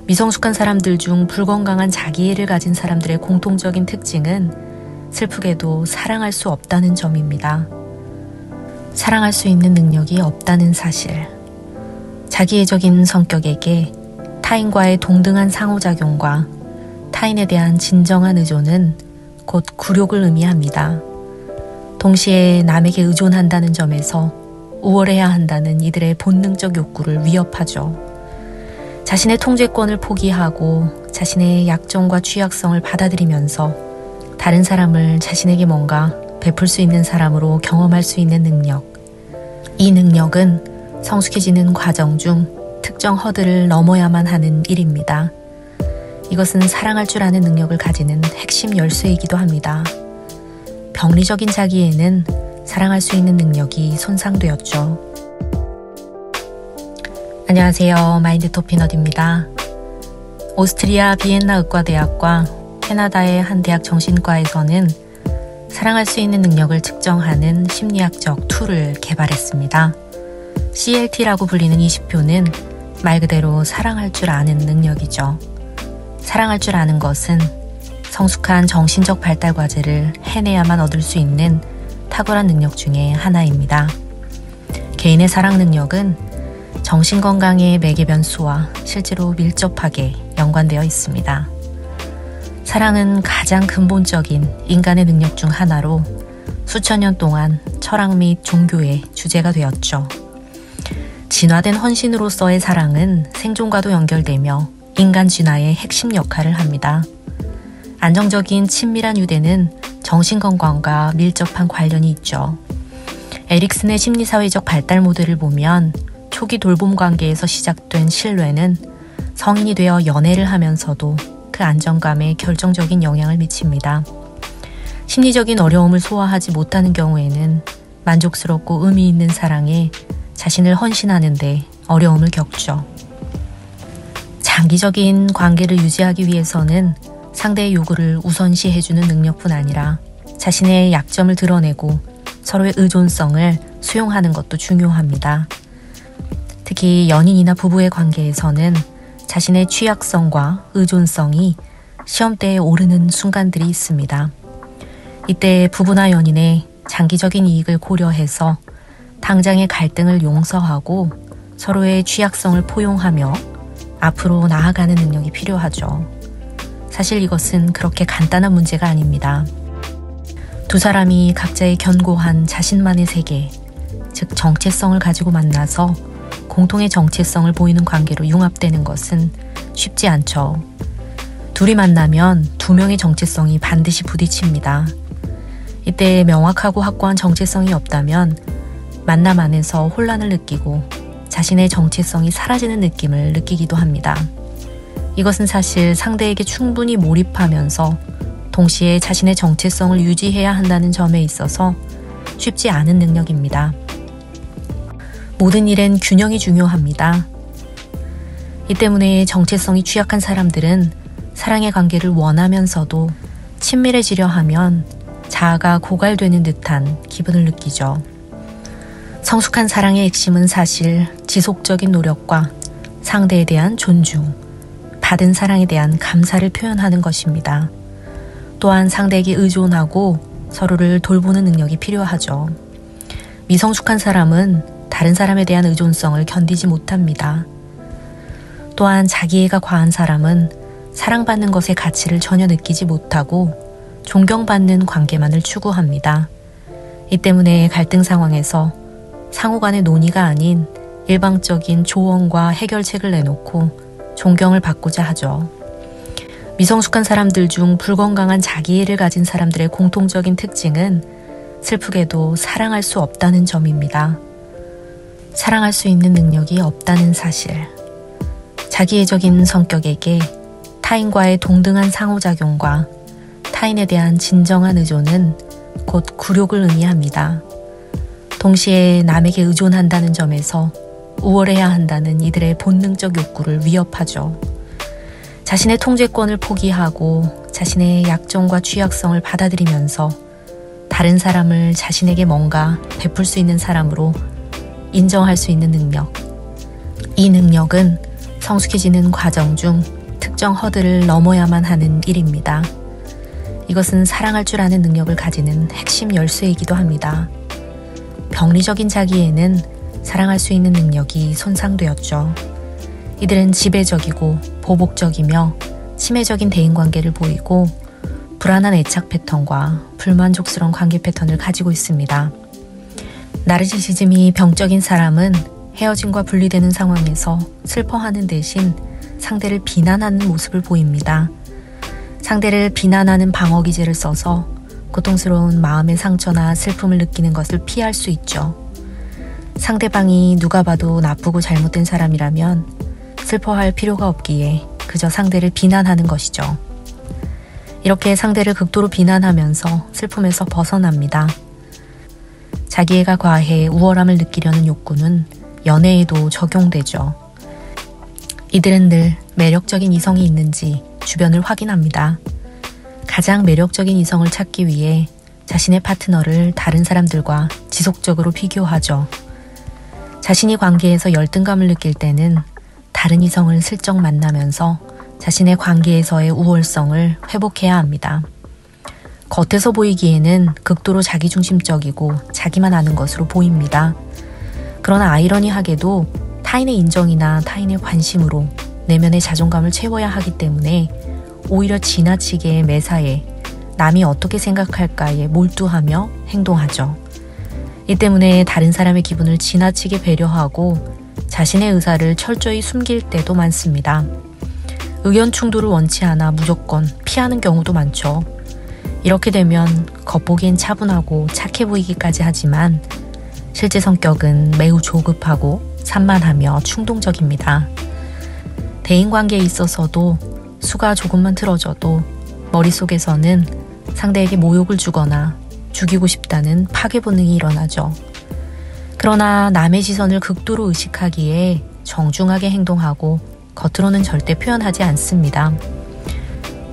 미성숙한 사람들 중 불건강한 자기애를 가진 사람들의 공통적인 특징은 슬프게도 사랑할 수 없다는 점입니다. 사랑할 수 있는 능력이 없다는 사실. 자기애적인 성격에게 타인과의 동등한 상호작용과 타인에 대한 진정한 의존은 곧 굴욕을 의미합니다. 동시에 남에게 의존한다는 점에서 우월해야 한다는 이들의 본능적 욕구를 위협하죠. 자신의 통제권을 포기하고 자신의 약점과 취약성을 받아들이면서 다른 사람을 자신에게 뭔가 베풀 수 있는 사람으로 경험할 수 있는 능력. 이 능력은 성숙해지는 과정 중 특정 허들을 넘어야만 하는 일입니다. 이것은 사랑할 줄 아는 능력을 가지는 핵심 열쇠이기도 합니다. 병리적인 자기애는 사랑할 수 있는 능력이 손상되었죠. 안녕하세요. 마인드토피넛입니다. 오스트리아 비엔나 의과대학과 캐나다의 한 대학 정신과에서는 사랑할 수 있는 능력을 측정하는 심리학적 툴을 개발했습니다. CLT라고 불리는 20표는 말 그대로 사랑할 줄 아는 능력이죠. 사랑할 줄 아는 것은 성숙한 정신적 발달 과제를 해내야만 얻을 수 있는 탁월한 능력 중에 하나입니다. 개인의 사랑 능력은 정신건강의 매개 변수와 실제로 밀접하게 연관되어 있습니다. 사랑은 가장 근본적인 인간의 능력 중 하나로 수천 년 동안 철학 및 종교의 주제가 되었죠. 진화된 헌신으로서의 사랑은 생존과도 연결되며 인간 진화의 핵심 역할을 합니다. 안정적인 친밀한 유대는 정신건강과 밀접한 관련이 있죠. 에릭슨의 심리사회적 발달 모델을 보면 초기 돌봄 관계에서 시작된 신뢰는 성인이 되어 연애를 하면서도 그 안정감에 결정적인 영향을 미칩니다. 심리적인 어려움을 소화하지 못하는 경우에는 만족스럽고 의미 있는 사랑에 자신을 헌신하는 데 어려움을 겪죠. 장기적인 관계를 유지하기 위해서는 상대의 요구를 우선시해주는 능력뿐 아니라 자신의 약점을 드러내고 서로의 의존성을 수용하는 것도 중요합니다. 특히 연인이나 부부의 관계에서는 자신의 취약성과 의존성이 시험대에 오르는 순간들이 있습니다. 이때 부부나 연인의 장기적인 이익을 고려해서 당장의 갈등을 용서하고 서로의 취약성을 포용하며 앞으로 나아가는 능력이 필요하죠. 사실 이것은 그렇게 간단한 문제가 아닙니다. 두 사람이 각자의 견고한 자신만의 세계, 즉 정체성을 가지고 만나서 공통의 정체성을 보이는 관계로 융합되는 것은 쉽지 않죠. 둘이 만나면 두 명의 정체성이 반드시 부딪힙니다. 이때 명확하고 확고한 정체성이 없다면 만남 안에서 혼란을 느끼고 자신의 정체성이 사라지는 느낌을 느끼기도 합니다. 이것은 사실 상대에게 충분히 몰입하면서 동시에 자신의 정체성을 유지해야 한다는 점에 있어서 쉽지 않은 능력입니다. 모든 일엔 균형이 중요합니다. 이 때문에 정체성이 취약한 사람들은 사랑의 관계를 원하면서도 친밀해지려 하면 자아가 고갈되는 듯한 기분을 느끼죠. 성숙한 사랑의 핵심은 사실 지속적인 노력과 상대에 대한 존중, 받은 사랑에 대한 감사를 표현하는 것입니다. 또한 상대에게 의존하고 서로를 돌보는 능력이 필요하죠. 미성숙한 사람은 다른 사람에 대한 의존성을 견디지 못합니다. 또한 자기애가 과한 사람은 사랑받는 것의 가치를 전혀 느끼지 못하고 존경받는 관계만을 추구합니다. 이 때문에 갈등 상황에서 상호 간의 논의가 아닌 일방적인 조언과 해결책을 내놓고 존경을 받고자 하죠. 미성숙한 사람들 중 불건강한 자기애를 가진 사람들의 공통적인 특징은 슬프게도 사랑할 수 없다는 점입니다. 사랑할 수 있는 능력이 없다는 사실. 자기애적인 성격에게 타인과의 동등한 상호작용과 타인에 대한 진정한 의존은 곧 굴욕을 의미합니다. 동시에 남에게 의존한다는 점에서 우월해야 한다는 이들의 본능적 욕구를 위협하죠. 자신의 통제권을 포기하고 자신의 약점과 취약성을 받아들이면서 다른 사람을 자신에게 뭔가 베풀 수 있는 사람으로 인정할 수 있는 능력. 이 능력은 성숙해지는 과정 중 특정 허들을 넘어야만 하는 일입니다. 이것은 사랑할 줄 아는 능력을 가지는 핵심 열쇠이기도 합니다. 병리적인 자기에는 사랑할 수 있는 능력이 손상되었죠. 이들은 지배적이고 보복적이며 치매적인 대인관계를 보이고 불안한 애착 패턴과 불만족스러운 관계 패턴을 가지고 있습니다. 나르시시즘이 병적인 사람은 헤어짐과 분리되는 상황에서 슬퍼하는 대신 상대를 비난하는 모습을 보입니다. 상대를 비난하는 방어기제를 써서 고통스러운 마음의 상처나 슬픔을 느끼는 것을 피할 수 있죠. 상대방이 누가 봐도 나쁘고 잘못된 사람이라면 슬퍼할 필요가 없기에 그저 상대를 비난하는 것이죠. 이렇게 상대를 극도로 비난하면서 슬픔에서 벗어납니다. 자기애가 과해 우월함을 느끼려는 욕구는 연애에도 적용되죠. 이들은 늘 매력적인 이성이 있는지 주변을 확인합니다. 가장 매력적인 이성을 찾기 위해 자신의 파트너를 다른 사람들과 지속적으로 비교하죠. 자신이 관계에서 열등감을 느낄 때는 다른 이성을 슬쩍 만나면서 자신의 관계에서의 우월성을 회복해야 합니다. 겉에서 보이기에는 극도로 자기중심적이고 자기만 아는 것으로 보입니다. 그러나 아이러니하게도 타인의 인정이나 타인의 관심으로 내면의 자존감을 채워야 하기 때문에 오히려 지나치게 매사에 남이 어떻게 생각할까에 몰두하며 행동하죠. 이 때문에 다른 사람의 기분을 지나치게 배려하고 자신의 의사를 철저히 숨길 때도 많습니다. 의견 충돌을 원치 않아 무조건 피하는 경우도 많죠. 이렇게 되면 겉보기엔 차분하고 착해 보이기까지 하지만 실제 성격은 매우 조급하고 산만하며 충동적입니다. 대인관계에 있어서도 수가 조금만 틀어져도 머릿속에서는 상대에게 모욕을 주거나 죽이고 싶다는 파괴 본능이 일어나죠. 그러나 남의 시선을 극도로 의식하기에 정중하게 행동하고 겉으로는 절대 표현하지 않습니다.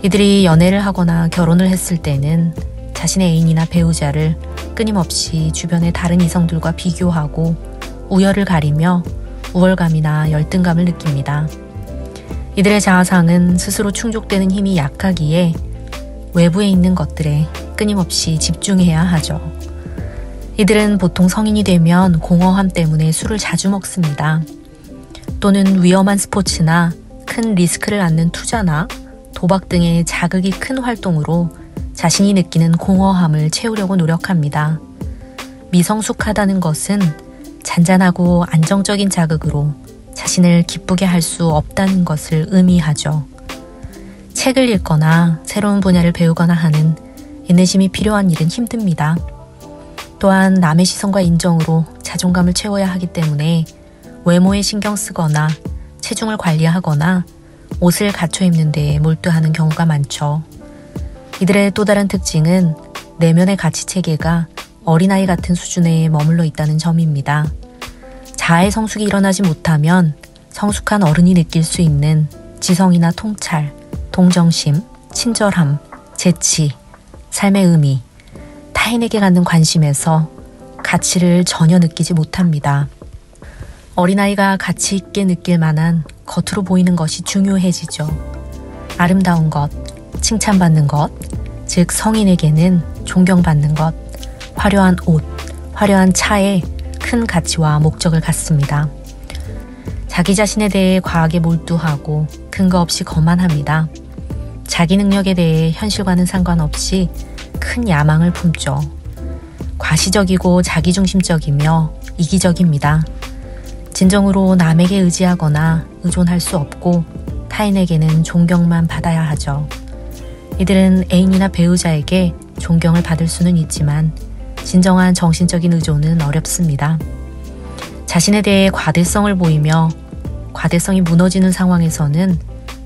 이들이 연애를 하거나 결혼을 했을 때는 자신의 애인이나 배우자를 끊임없이 주변의 다른 이성들과 비교하고 우열을 가리며 우월감이나 열등감을 느낍니다. 이들의 자아상은 스스로 충족되는 힘이 약하기에 외부에 있는 것들에 끊임없이 집중해야 하죠. 이들은 보통 성인이 되면 공허함 때문에 술을 자주 먹습니다. 또는 위험한 스포츠나 큰 리스크를 안는 투자나 도박 등의 자극이 큰 활동으로 자신이 느끼는 공허함을 채우려고 노력합니다. 미성숙하다는 것은 잔잔하고 안정적인 자극으로 자신을 기쁘게 할 수 없다는 것을 의미하죠. 책을 읽거나 새로운 분야를 배우거나 하는 인내심이 필요한 일은 힘듭니다. 또한 남의 시선과 인정으로 자존감을 채워야 하기 때문에 외모에 신경 쓰거나 체중을 관리하거나 옷을 갖춰 입는 데에 몰두하는 경우가 많죠. 이들의 또 다른 특징은 내면의 가치체계가 어린아이 같은 수준에 머물러 있다는 점입니다. 자아의 성숙이 일어나지 못하면 성숙한 어른이 느낄 수 있는 지성이나 통찰, 동정심, 친절함, 재치, 삶의 의미, 타인에게 갖는 관심에서 가치를 전혀 느끼지 못합니다. 어린아이가 가치 있게 느낄 만한 겉으로 보이는 것이 중요해지죠. 아름다운 것, 칭찬받는 것, 즉 성인에게는 존경받는 것, 화려한 옷, 화려한 차에 큰 가치와 목적을 갖습니다. 자기 자신에 대해 과하게 몰두하고 근거 없이 거만합니다. 자기 능력에 대해 현실과는 상관없이 큰 야망을 품죠. 과시적이고 자기중심적이며 이기적입니다. 진정으로 남에게 의지하거나 의존할 수 없고 타인에게는 존경만 받아야 하죠. 이들은 애인이나 배우자에게 존경을 받을 수는 있지만 진정한 정신적인 의존은 어렵습니다. 자신에 대해 과대성을 보이며 과대성이 무너지는 상황에서는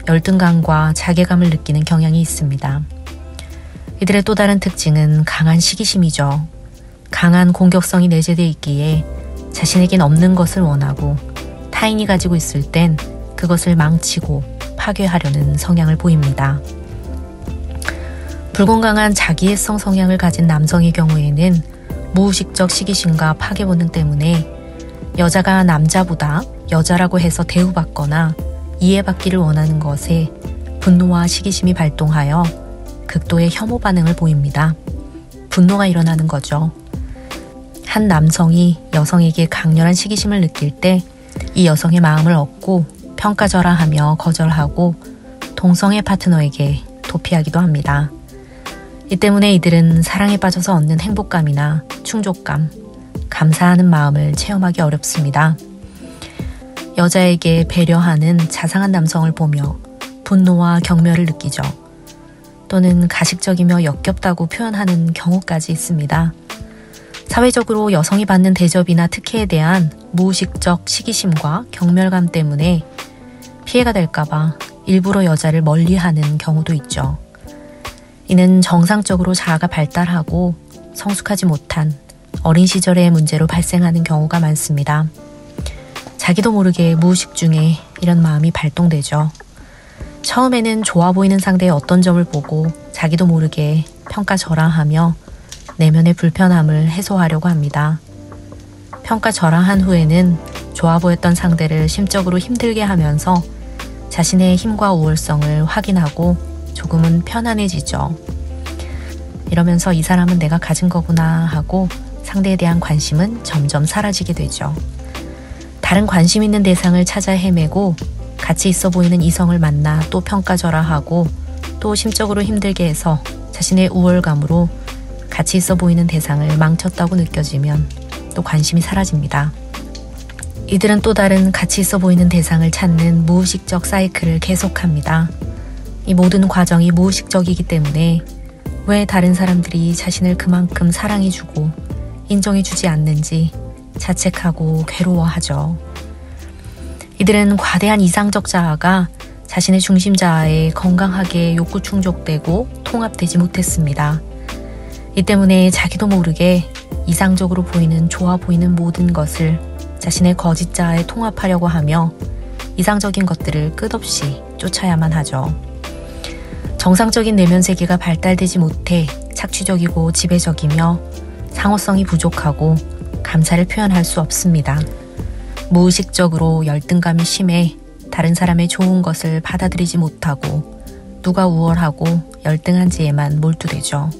열등감과 자괴감을 느끼는 경향이 있습니다. 이들의 또 다른 특징은 강한 시기심이죠. 강한 공격성이 내재되어 있기에 자신에겐 없는 것을 원하고 타인이 가지고 있을 땐 그것을 망치고 파괴하려는 성향을 보입니다. 불건강한 자기애성 성향을 가진 남성의 경우에는 무의식적 시기심과 파괴 본능 때문에 여자가 남자보다 여자라고 해서 대우받거나 이해받기를 원하는 것에 분노와 시기심이 발동하여 극도의 혐오 반응을 보입니다. 분노가 일어나는 거죠. 한 남성이 여성에게 강렬한 시기심을 느낄 때 이 여성의 마음을 얻고 평가절하하며 거절하고 동성애 파트너에게 도피하기도 합니다. 이 때문에 이들은 사랑에 빠져서 얻는 행복감이나 충족감, 감사하는 마음을 체험하기 어렵습니다. 여자에게 배려하는 자상한 남성을 보며 분노와 경멸을 느끼죠. 또는 가식적이며 역겹다고 표현하는 경우까지 있습니다. 사회적으로 여성이 받는 대접이나 특혜에 대한 무의식적 시기심과 경멸감 때문에 피해가 될까봐 일부러 여자를 멀리하는 경우도 있죠. 이는 정상적으로 자아가 발달하고 성숙하지 못한 어린 시절의 문제로 발생하는 경우가 많습니다. 자기도 모르게 무의식 중에 이런 마음이 발동되죠. 처음에는 좋아 보이는 상대의 어떤 점을 보고 자기도 모르게 평가절하하며 내면의 불편함을 해소하려고 합니다. 평가절하한 후에는 좋아 보였던 상대를 심적으로 힘들게 하면서 자신의 힘과 우월성을 확인하고 조금은 편안해지죠. 이러면서 이 사람은 내가 가진 거구나 하고 상대에 대한 관심은 점점 사라지게 되죠. 다른 관심 있는 대상을 찾아 헤매고 가치 있어 보이는 이성을 만나 또 평가절하하고 또 심적으로 힘들게 해서 자신의 우월감으로 가치 있어 보이는 대상을 망쳤다고 느껴지면 또 관심이 사라집니다. 이들은 또 다른 가치 있어 보이는 대상을 찾는 무의식적 사이클을 계속합니다. 이 모든 과정이 무의식적이기 때문에 왜 다른 사람들이 자신을 그만큼 사랑해주고 인정해주지 않는지 자책하고 괴로워하죠. 이들은 과대한 이상적 자아가 자신의 중심 자아에 건강하게 욕구 충족되고 통합되지 못했습니다. 이 때문에 자기도 모르게 이상적으로 보이는 좋아 보이는 모든 것을 자신의 거짓 자아에 통합하려고 하며 이상적인 것들을 끝없이 쫓아야만 하죠. 정상적인 내면 세계가 발달되지 못해 착취적이고 지배적이며 상호성이 부족하고 감사를 표현할 수 없습니다. 무의식적으로 열등감이 심해 다른 사람의 좋은 것을 받아들이지 못하고 누가 우월하고 열등한지에만 몰두되죠.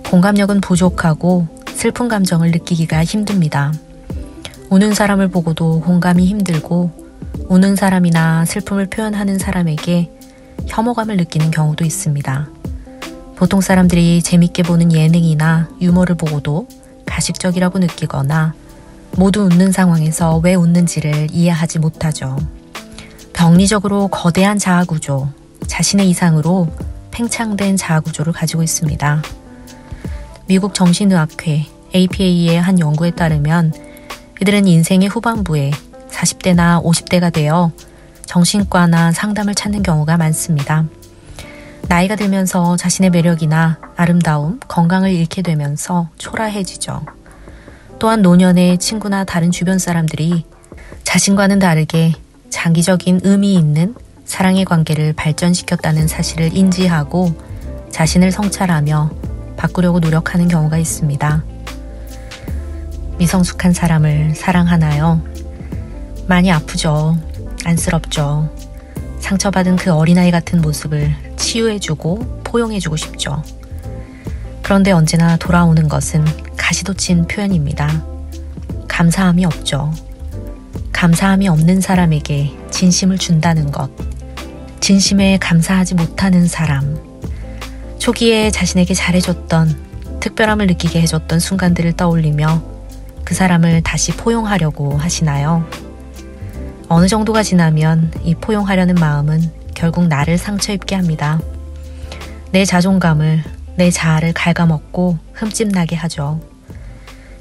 공감력은 부족하고 슬픈 감정을 느끼기가 힘듭니다. 우는 사람을 보고도 공감이 힘들고 우는 사람이나 슬픔을 표현하는 사람에게 혐오감을 느끼는 경우도 있습니다. 보통 사람들이 재밌게 보는 예능이나 유머를 보고도 가식적이라고 느끼거나 모두 웃는 상황에서 왜 웃는지를 이해하지 못하죠. 병리적으로 거대한 자아구조, 자신의 이상으로 팽창된 자아구조를 가지고 있습니다. 미국 정신의학회 APA의 한 연구에 따르면 이들은 인생의 후반부에 40대나 50대가 되어 정신과나 상담을 찾는 경우가 많습니다. 나이가 들면서 자신의 매력이나 아름다움, 건강을 잃게 되면서 초라해지죠. 또한 노년의 친구나 다른 주변 사람들이 자신과는 다르게 장기적인 의미 있는 사랑의 관계를 발전시켰다는 사실을 인지하고 자신을 성찰하며 바꾸려고 노력하는 경우가 있습니다. 미성숙한 사람을 사랑하나요? 많이 아프죠. 안쓰럽죠. 상처받은 그 어린아이 같은 모습을 치유해주고 포용해주고 싶죠. 그런데 언제나 돌아오는 것은 가시돋친 표현입니다. 감사함이 없죠. 감사함이 없는 사람에게 진심을 준다는 것. 진심에 감사하지 못하는 사람. 초기에 자신에게 잘해줬던, 특별함을 느끼게 해줬던 순간들을 떠올리며 그 사람을 다시 포용하려고 하시나요? 어느 정도가 지나면 이 포용하려는 마음은 결국 나를 상처 입게 합니다. 내 자존감을, 내 자아를 갉아먹고 흠집나게 하죠.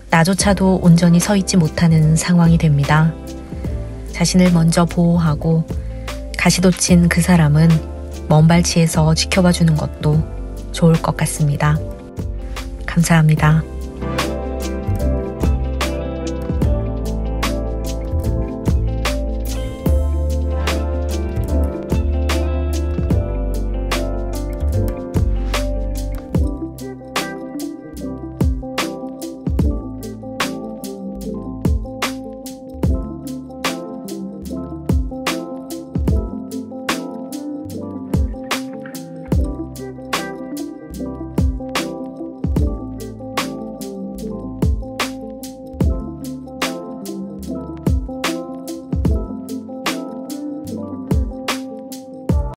나조차도 온전히 서 있지 못하는 상황이 됩니다. 자신을 먼저 보호하고 가시돋친 그 사람은 먼 발치에서 지켜봐 주는 것도 좋을 것 같습니다. 감사합니다.